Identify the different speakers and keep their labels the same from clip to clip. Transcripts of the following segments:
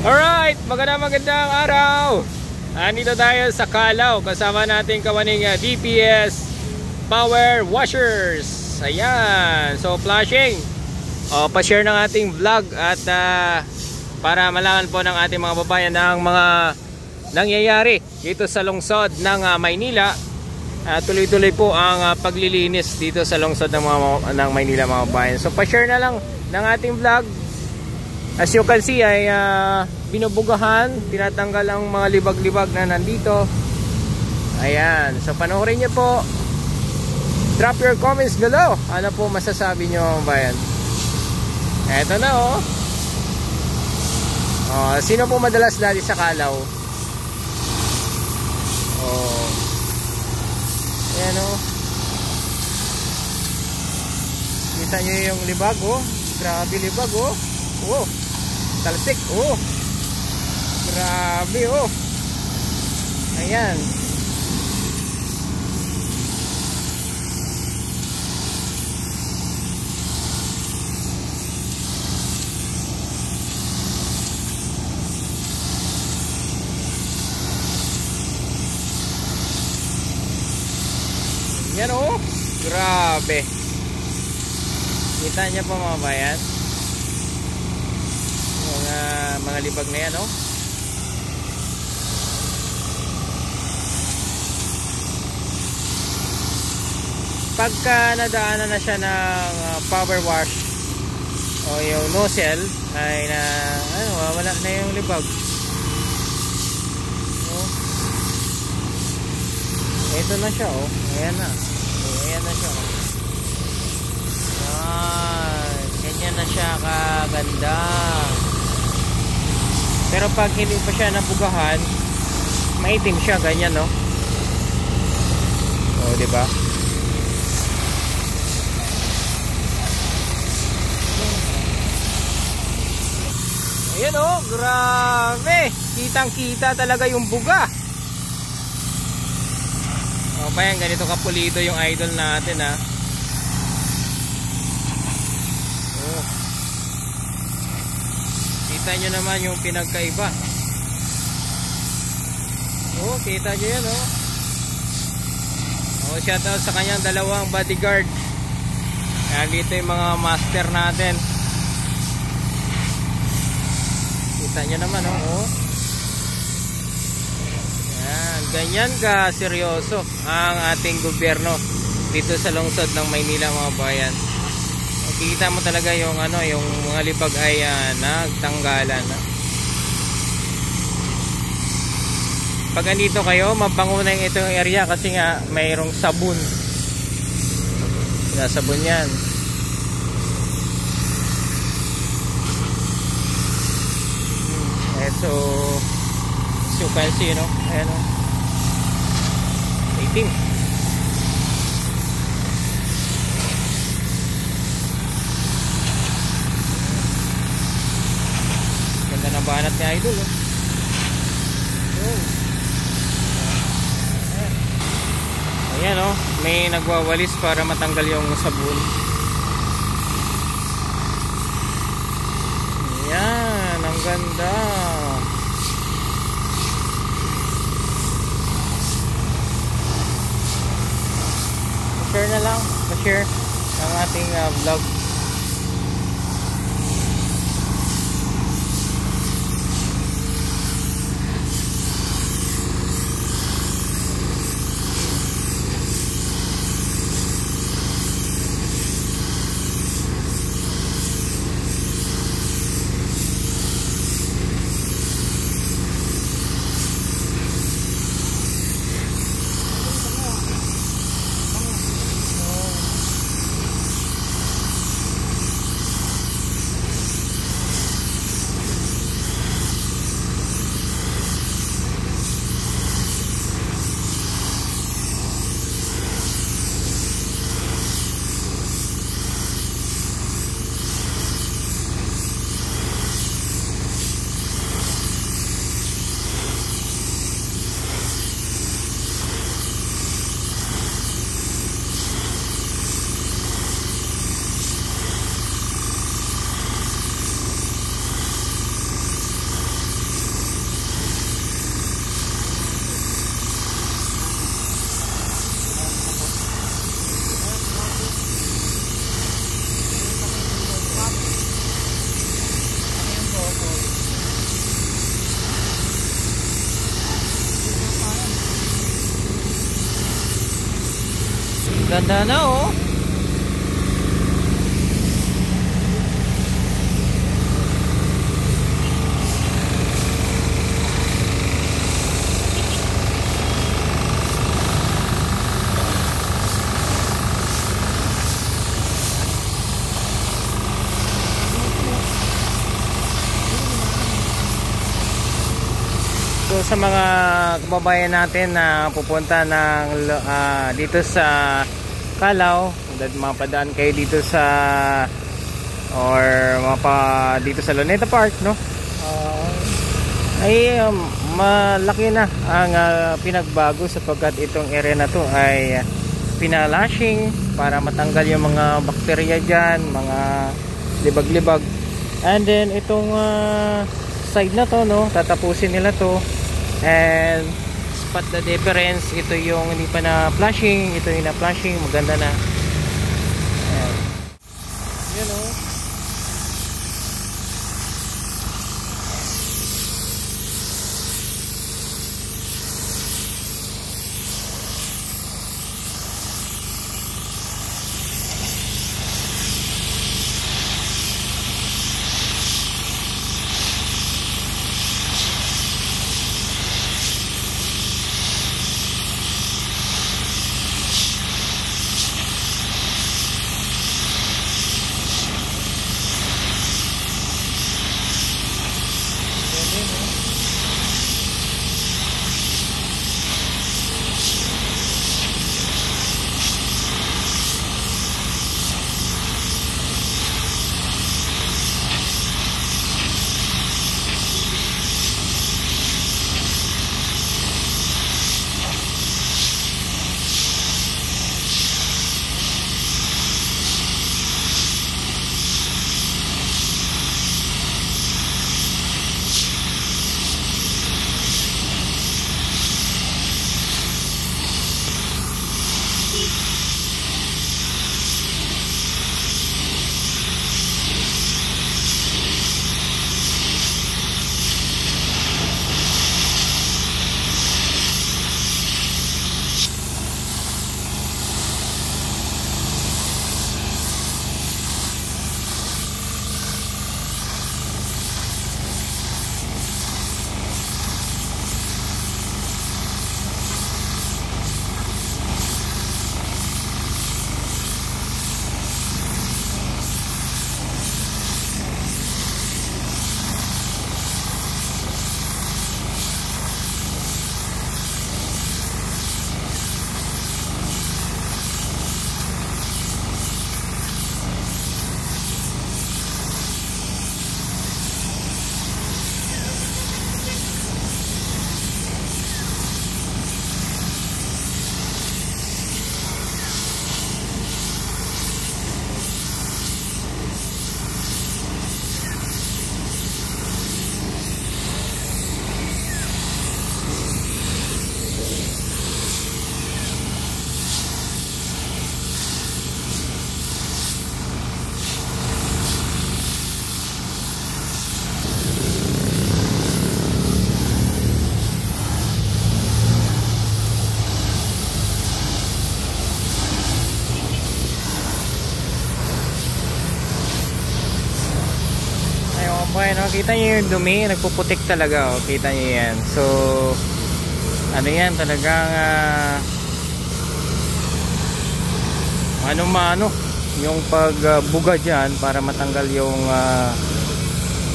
Speaker 1: Alright, magandang araw. Andito tayo sa Calao. Kasama natin kawaning DPS Power Washers. Ayan, so flashing. Pa-share ng ating vlog at para malaman po ng ating mga babayan ang mga nangyayari dito sa lungsod ng Maynila. Tuloy-tuloy po ang paglilinis dito sa lungsod ng Maynila, mga babayan. So pa-share na lang ng ating vlog. As you can see ay binubugahan, tinatanggal ang mga libag-libag na nandito. Ayan, so panoorin nyo po. Drop your comments below. Ano po masasabi nyo, mga bayan? Eto na sino po madalas dali sa Calao? Ayan kita nyo yung libag grabe libag talsik grabe ayan. Yan grabe. Kita niya po, mga bayan, mga libag na yan pagka nadaanan na siya ng power wash o yung nozzle ay wala na yung libag. Ito na siya ayan na. Ayan na siya ganyan na siya kaganda. Pero pag hindi pa siya nabugahan, maitim siya ganyan diba? Ayan grabe, kitang kita talaga yung buga. Bayan, ganito kapulido yung idol natin kita nyo naman yung pinagkaiba. Kita nyo yan shout out sa kanyang dalawang bodyguard. Dito yung mga master natin. Kita nyo naman ganyan ka seryoso ang ating gobyerno dito sa lungsod ng Maynila, mga bayan. Makikita mo talaga yung yung mga libag ay nagtanggalan. Pag andito kayo, mabango na itong area kasi nga mayroong sabon. Sabon yan. So you can see, ayan itim. Ganda ng banat ni idol ayan may nagwawalis para matanggal yung sabon. Ayan, ang ganda. Share na lang, pa-share ang ating vlog. ganda na oh. So sa mga kababayan natin na pupunta ng dito sa Calao, mapadaan kayo dito sa dito sa Luneta Park, no? Ay malaki na ang pinagbago sapagkat itong area na to ay pinalashing para matanggal yung mga bakterya dyan, mga libag-libag. And then itong side na to, no, tatapusin nila to. And spot the difference, ito yung hindi pa na flashing, ito yung na flashing, maganda na. Ayan. Yan o.
Speaker 2: no? Kita nyo yung dumi, nagpuputik talaga, oh. Kita nyo yan. So ano yan, talagang ano yung pagbuga dyan para matanggal yung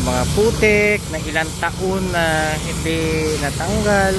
Speaker 2: mga putik na ilang taon na hindi natanggal.